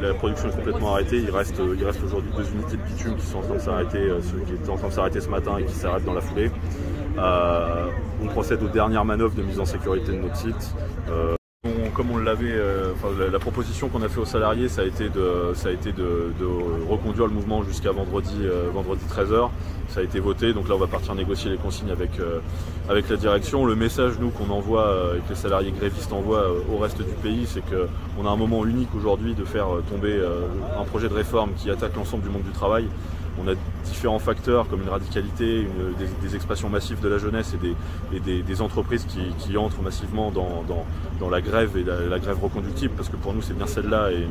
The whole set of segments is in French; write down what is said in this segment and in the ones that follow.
La production est complètement arrêtée, il reste aujourd'hui 2 unités de bitume qui sont en train de s'arrêter, qui étaient en train de s'arrêter ce matin et qui s'arrêtent dans la foulée. On procède aux dernières manœuvres de mise en sécurité de notre site. Comme on l'avait, la proposition qu'on a fait aux salariés, ça a été de reconduire le mouvement jusqu'à vendredi 13h. Ça a été voté, donc là on va partir négocier les consignes avec la direction. Le message nous qu'on envoie et que les salariés grévistes envoient au reste du pays, c'est qu'on a un moment unique aujourd'hui de faire tomber un projet de réforme qui attaque l'ensemble du monde du travail. On a différents facteurs comme une radicalité, des expressions massives de la jeunesse et des entreprises qui entrent massivement dans la grève et la grève reconductible, parce que pour nous c'est bien celle-là et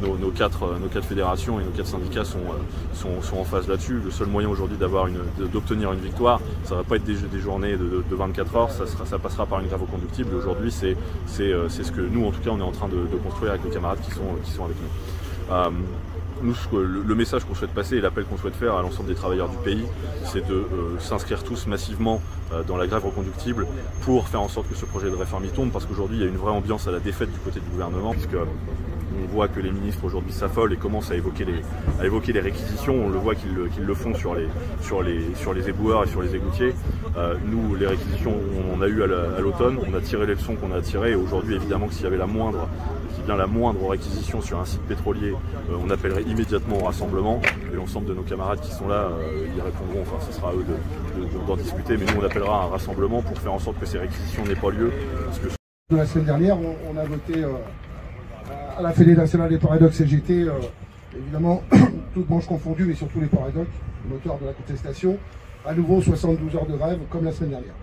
nos quatre fédérations et nos 4 syndicats sont en phase là-dessus. Le seul moyen aujourd'hui d'obtenir une victoire, ça ne va pas être des journées de 24 heures, ça passera par une grève reconductible. Aujourd'hui c'est ce que nous en tout cas on est en train de construire avec nos camarades qui sont avec nous. Nous, le message qu'on souhaite passer et l'appel qu'on souhaite faire à l'ensemble des travailleurs du pays, c'est de s'inscrire tous massivement dans la grève reconductible pour faire en sorte que ce projet de réforme y tombe, parce qu'aujourd'hui il y a une vraie ambiance à la défaite du côté du gouvernement, puisque on voit que les ministres aujourd'hui s'affolent et commencent à évoquer les réquisitions. On le voit qu'ils le font sur les éboueurs et sur les égoutiers. Nous, les réquisitions, on a eu à l'automne, on a tiré les leçons qu'on a tirées, et aujourd'hui évidemment que s'il y avait la moindre réquisition sur un site pétrolier, on appellerait immédiatement au rassemblement, et l'ensemble de nos camarades qui sont là y répondront. Enfin, ce sera à eux d'en discuter, mais nous on appellera un rassemblement pour faire en sorte que ces réquisitions n'aient pas lieu. La semaine dernière, on a voté à la Fédération nationale des paradoxes CGT, évidemment, toutes branches confondues, mais surtout les paradoxes, moteurs de la contestation, à nouveau 72 heures de grève comme la semaine dernière.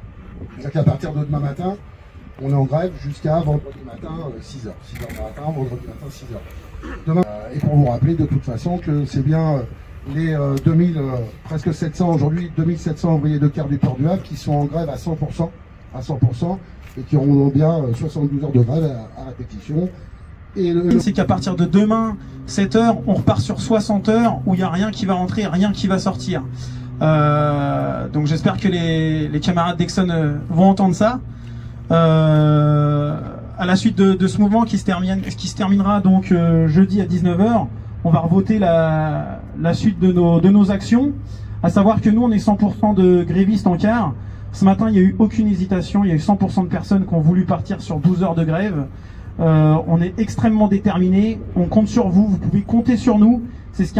C'est-à-dire qu'à partir de demain matin, on est en grève jusqu'à vendredi matin 6h. 6h du matin, vendredi matin 6h. Demain, et pour vous rappeler de toute façon que c'est bien les presque 700 aujourd'hui, 2700 ouvriers de quart du port du Havre qui sont en grève à 100%, et qui auront bien 72 heures de grève à répétition. C'est qu'à partir de demain, 7h, on repart sur 60 heures où il n'y a rien qui va rentrer, rien qui va sortir. Donc j'espère que les camarades d'Exxon vont entendre ça. À la suite de ce mouvement qui se terminera donc jeudi à 19h, on va revoter la suite de nos actions, à savoir que nous on est 100% de grévistes en quart. Ce matin il n'y a eu aucune hésitation, il y a eu 100% de personnes qui ont voulu partir sur 12 heures de grève. On est extrêmement déterminés, on compte sur vous, vous pouvez compter sur nous, c'est ce qui